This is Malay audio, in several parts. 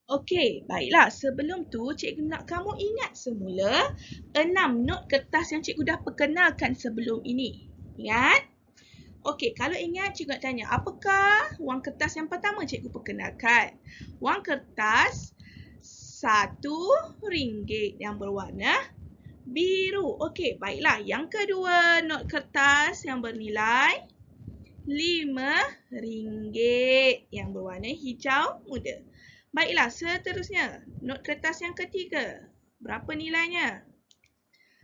Okey, baiklah. Sebelum tu, cikgu nak kamu ingat semula 6 not kertas yang cikgu dah perkenalkan sebelum ini. Ingat? Okey, kalau ingat, cikgu nak tanya, apakah wang kertas yang pertama cikgu perkenalkan? Wang kertas RM1 yang berwarna biru. Okey, baiklah. Yang kedua, not kertas yang bernilai RM5 yang berwarna hijau muda. Baiklah, seterusnya, not kertas yang ketiga. Berapa nilainya?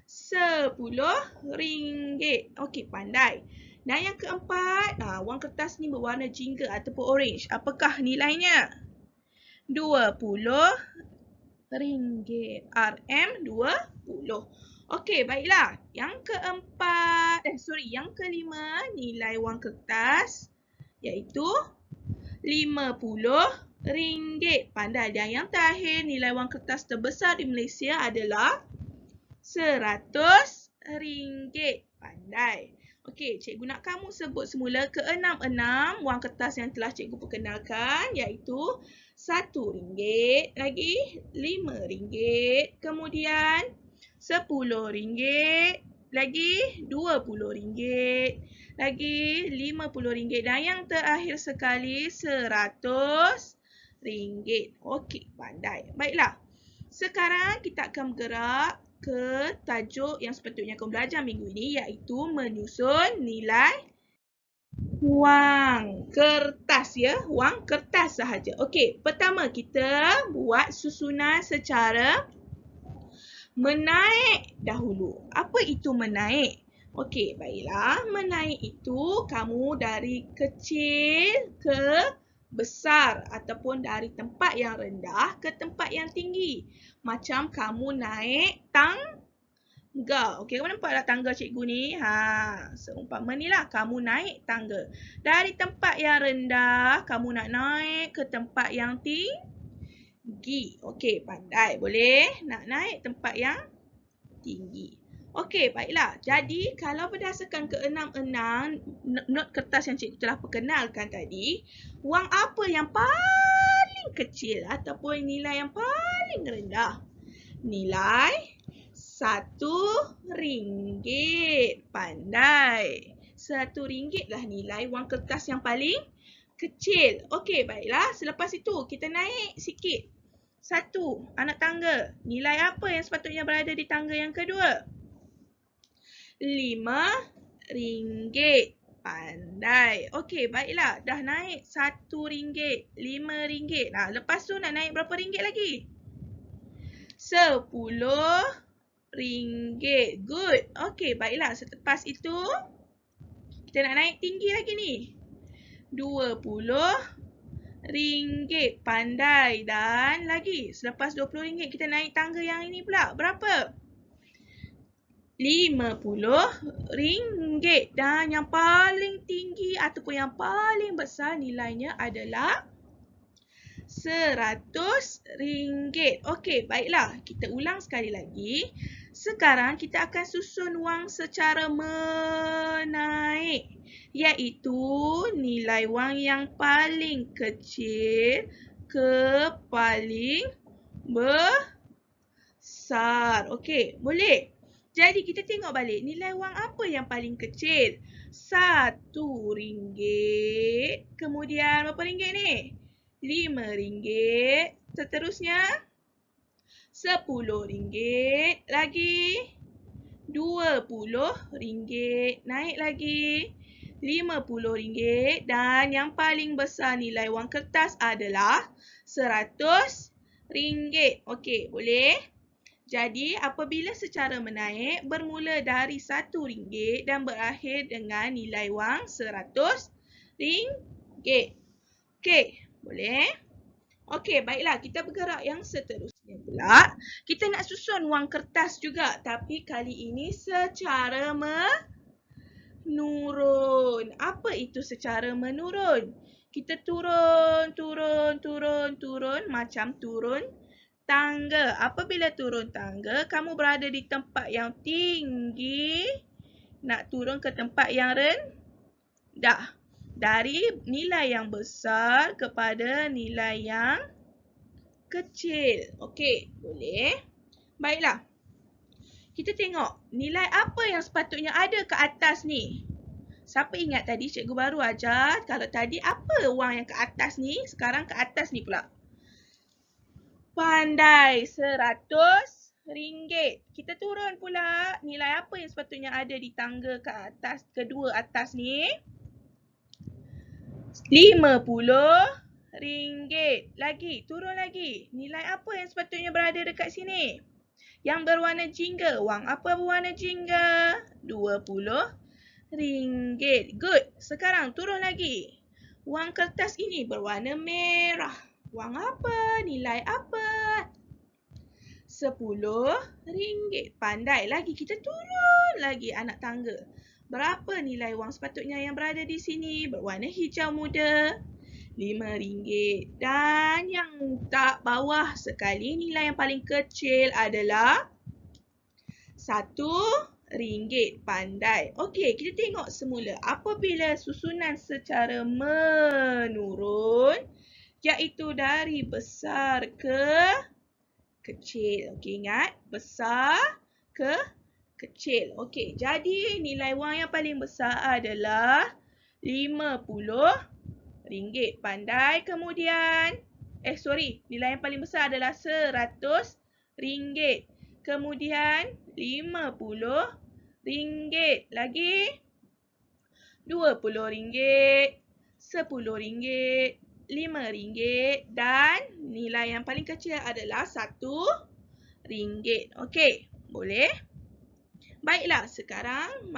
RM10. Okey, pandai. Dan yang keempat, wang kertas ni berwarna jingga ataupun orange. Apakah nilainya? RM20. RM20. Okey, baiklah. Yang kelima nilai wang kertas iaitu RM50. Pandai. Dan yang terakhir, nilai wang kertas terbesar di Malaysia adalah RM100. Pandai. Okey, cikgu nak kamu sebut semula ke-6 wang kertas yang telah cikgu perkenalkan iaitu RM1, lagi RM5, kemudian RM10, lagi RM20, lagi RM50 dan yang terakhir sekali RM100. Okey, pandai. Baiklah. Sekarang kita akan bergerak ke tajuk yang sepatutnya kamu belajar minggu ini iaitu menyusun nilai wang kertas ya. Wang kertas sahaja. Okey, pertama kita buat susunan secara menaik dahulu. Apa itu menaik? Okey, baiklah. Menaik itu kamu dari kecil ke besar ataupun dari tempat yang rendah ke tempat yang tinggi. Macam kamu naik tangga. Okey, kamu nampak tak tangga cikgu ni? Seumpama ni lah kamu naik tangga. Dari tempat yang rendah, kamu nak naik ke tempat yang tinggi. Okey, pandai. Boleh nak naik tempat yang tinggi. Okey, baiklah. Jadi, kalau berdasarkan ke-6 not kertas yang cikgu telah perkenalkan tadi, wang apa yang paling kecil ataupun nilai yang paling rendah? Nilai RM1. Pandai. RM1 lah nilai wang kertas yang paling kecil. Okey, baiklah. Selepas itu, kita naik sikit. 1, anak tangga. Nilai apa yang sepatutnya berada di tangga yang kedua? RM5. Pandai. Okey, baiklah. Dah naik RM1, RM5. Lepas tu nak naik berapa ringgit lagi? RM10. Good. Okey, baiklah. Selepas itu, kita nak naik tinggi lagi ni. RM20. Pandai. Dan lagi, selepas RM20, kita naik tangga yang ini pula. Berapa? RM50. Dan yang paling tinggi ataupun yang paling besar nilainya adalah RM100. Okey, baiklah. Kita ulang sekali lagi. Sekarang kita akan susun wang secara menaik, iaitu nilai wang yang paling kecil ke paling besar. Okey, boleh? Jadi kita tengok balik nilai wang apa yang paling kecil. RM1. Kemudian berapa ringgit ni? RM5. Seterusnya RM10. Lagi RM20. Naik lagi RM50. Dan yang paling besar nilai wang kertas adalah RM100. Okey, boleh? Jadi, apabila secara menaik bermula dari RM1 dan berakhir dengan nilai wang RM100. Okey, boleh? Okey, baiklah. Kita bergerak yang seterusnya pula. Kita nak susun wang kertas juga, tapi kali ini secara menurun. Apa itu secara menurun? Kita turun macam turun tangga. Apabila turun tangga, kamu berada di tempat yang tinggi, nak turun ke tempat yang rendah. Dari nilai yang besar kepada nilai yang kecil. Okey, boleh. Baiklah. Kita tengok nilai apa yang sepatutnya ada ke atas ni. Siapa ingat tadi cikgu baru ajar, kalau tadi apa wang yang ke atas ni, sekarang ke atas ni pula. Pandai, RM100. Kita turun pula nilai apa yang sepatutnya ada di tangga ke atas, kedua atas ni. RM50. Lagi, turun lagi. Nilai apa yang sepatutnya berada dekat sini? Yang berwarna jingga. Wang apa berwarna jingga? RM20. Good. Sekarang turun lagi. Wang kertas ini berwarna merah. Wang apa? Nilai apa? RM10. Pandai lagi. Kita turun lagi anak tangga. Berapa nilai wang sepatutnya yang berada di sini? Berwarna hijau muda. RM5. Dan yang tak bawah sekali, nilai yang paling kecil adalah RM1. Pandai. Okey, kita tengok semula. Apabila susunan secara menurun, iaitu dari besar ke kecil. Okey, ingat? Besar ke kecil. Okey, jadi nilai wang yang paling besar adalah RM50. Pandai. Kemudian, nilai yang paling besar adalah RM100. Kemudian RM50. Lagi RM20. RM10. RM5. Dan nilai yang paling kecil adalah RM1. Okey, boleh? Baiklah, sekarang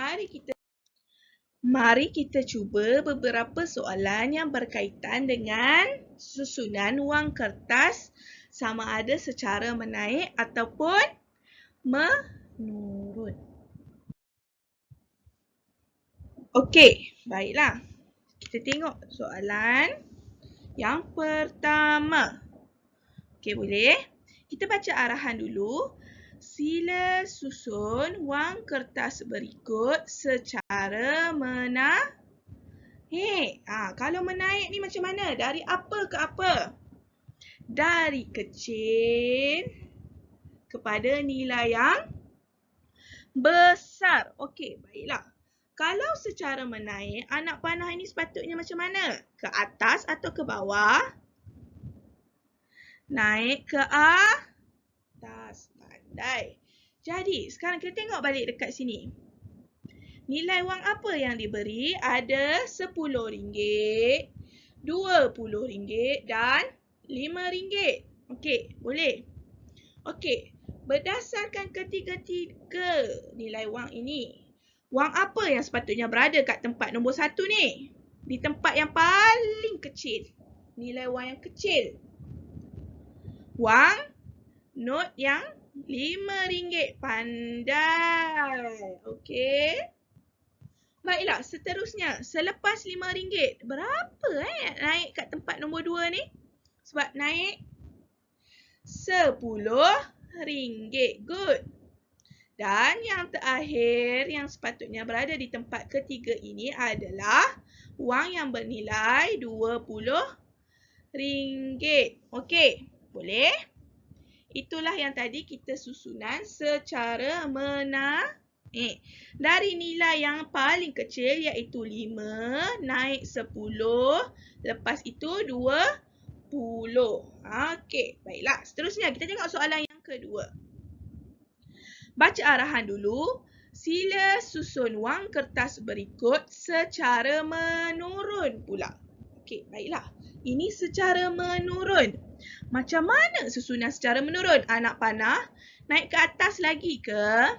mari kita cuba beberapa soalan yang berkaitan dengan susunan wang kertas sama ada secara menaik ataupun menurun. Okey, baiklah. Kita tengok soalan yang pertama. Okey, boleh? Kita baca arahan dulu. Sila susun wang kertas berikut secara menaik. Kalau menaik ni macam mana? Dari apa ke apa? Dari kecil kepada nilai yang besar. Okey, baiklah. Kalau secara menaik, anak panah ini sepatutnya macam mana? Ke atas atau ke bawah? Naik ke atas. Pandai. Jadi, sekarang kita tengok balik dekat sini. Nilai wang apa yang diberi? Ada RM10, RM20 dan RM5. Okey, boleh? Okey, berdasarkan ketiga-tiga nilai wang ini, wang apa yang sepatutnya berada kat tempat nombor 1 ni? Di tempat yang paling kecil. Nilai wang yang kecil. Wang not yang RM5. Pandai. Okey. Baiklah, seterusnya. Selepas RM5, berapa naik kat tempat nombor 2 ni? Sebab naik RM10. Good. Dan yang terakhir yang sepatutnya berada di tempat ketiga ini adalah wang yang bernilai RM20. Okey, boleh? Itulah yang tadi kita susunan secara menaik. Dari nilai yang paling kecil iaitu 5, naik 10, lepas itu 20. Okey, baiklah. Seterusnya kita tengok soalan yang kedua. Baca arahan dulu. Sila susun wang kertas berikut secara menurun pula. Okey, baiklah. Ini secara menurun. Macam mana susunan secara menurun? Anak panah naik ke atas lagi ke?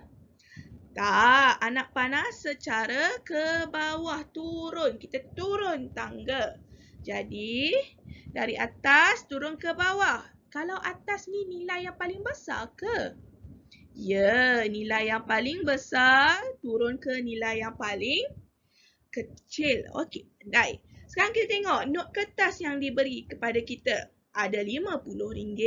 Tak, anak panah secara ke bawah turun. Kita turun tangga. Jadi, dari atas turun ke bawah. Kalau atas ni nilai yang paling besar ke? Ya, nilai yang paling besar turun ke nilai yang paling kecil. Okey, pandai. Sekarang kita tengok not kertas yang diberi kepada kita. Ada RM50,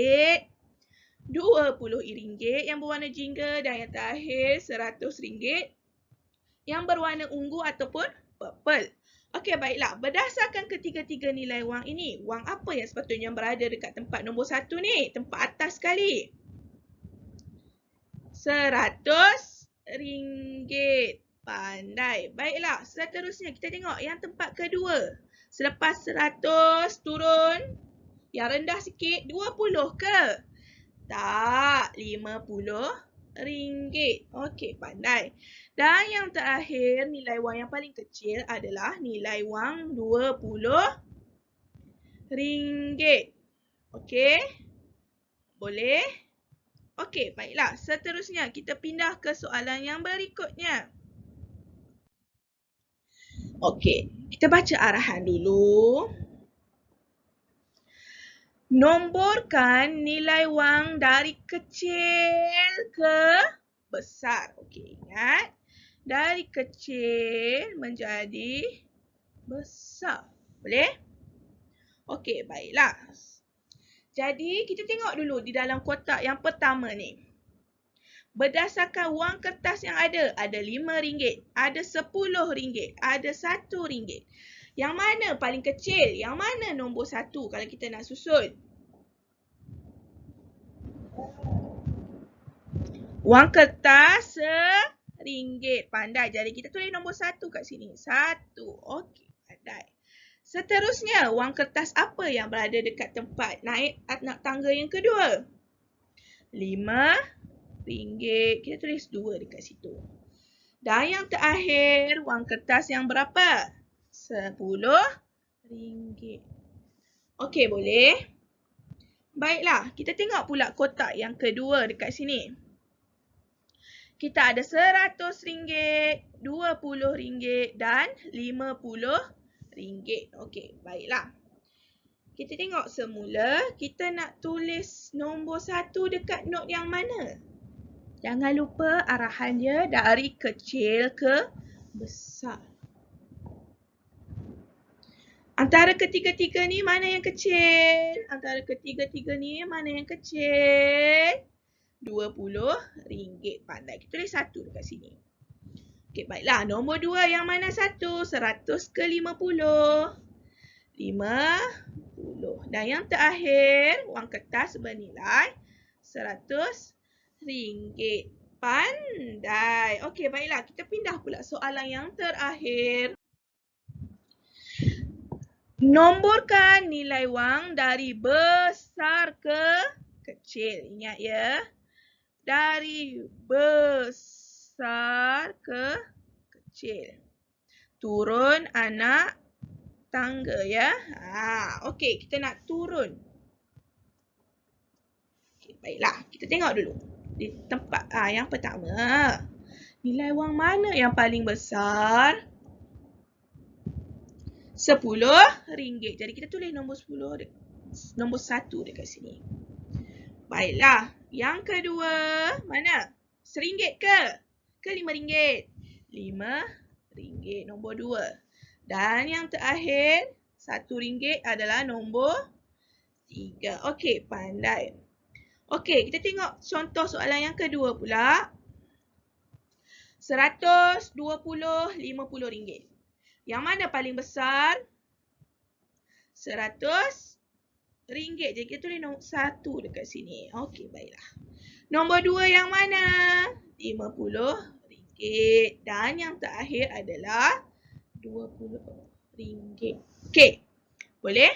RM20 yang berwarna jingga dan yang terakhir RM100 yang berwarna ungu ataupun purple. Okey, baiklah. Berdasarkan ketiga-tiga nilai wang ini, wang apa yang sepatutnya berada dekat tempat nombor 1 ni? Tempat atas sekali. RM100. Pandai. Baiklah, seterusnya kita tengok yang tempat kedua. Selepas 100 turun, yang rendah sikit 20 ke? Tak, RM50. Okey, pandai. Dan yang terakhir, nilai wang yang paling kecil adalah nilai wang RM20. Okey? Boleh? Okey, baiklah. Seterusnya, kita pindah ke soalan yang berikutnya. Okey, kita baca arahan dulu. Nomborkan nilai wang dari kecil ke besar. Okey, ingat. Dari kecil menjadi besar. Boleh? Okey, baiklah. Jadi, kita tengok dulu di dalam kotak yang pertama ni. Berdasarkan wang kertas yang ada RM5, ada RM10, ada RM1. Yang mana paling kecil? Yang mana nombor 1 kalau kita nak susun? Wang kertas RM1. Pandai. Jadi kita tulis nombor 1 kat sini. 1. Okey, pandai. Seterusnya, wang kertas apa yang berada dekat tempat naik tangga yang kedua? RM5. Kita tulis 2 dekat situ. Dan yang terakhir, wang kertas yang berapa? RM10. Okey, boleh? Baiklah, kita tengok pula kotak yang kedua dekat sini. Kita ada RM100, RM20 dan RM50. Okey, baiklah. Kita tengok semula, kita nak tulis nombor 1 dekat not yang mana? Jangan lupa arahan dia dari kecil ke besar. Antara ketiga-tiga ni mana yang kecil? Antara ketiga-tiga ni mana yang kecil? RM20. Pandai. Kita tulis 1 dekat sini. Okey, baiklah. Nombor 2 yang mana 1? 100 ke 50? 50. Dan yang terakhir, wang kertas bernilai RM100. Pandai. Okey, baiklah. Kita pindah pula soalan yang terakhir. Nomborkan nilai wang dari besar ke kecil. Ingat ya. Dari besar ke kecil. Turun anak tangga ya. Okey, kita nak turun. Okey, baiklah. Kita tengok dulu. Di tempat yang pertama. Nilai wang mana yang paling besar? RM10. Jadi kita tulis nombor 10, nombor 1 dekat sini. Baiklah. Yang kedua, mana? RM1 ke? Ke RM5? RM5. Nombor 2. Dan yang terakhir, RM1 adalah nombor 3. Okey, pandai. Okey, kita tengok contoh soalan yang kedua pula. RM100, RM20, RM50. Yang mana paling besar? RM100. Jadi kita tulis nombor 1 dekat sini. Okey, baiklah. Nombor 2 yang mana? RM50. Dan yang terakhir adalah RM20. Okey, boleh?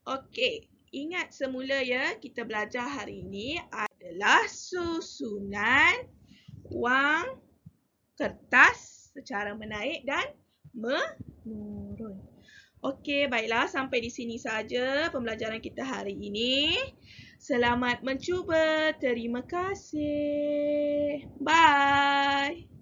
Okey. Ingat semula ya, kita belajar hari ini adalah susunan wang kertas secara menaik dan menurun. Okey, baiklah. Sampai di sini saja pembelajaran kita hari ini. Selamat mencuba. Terima kasih. Bye.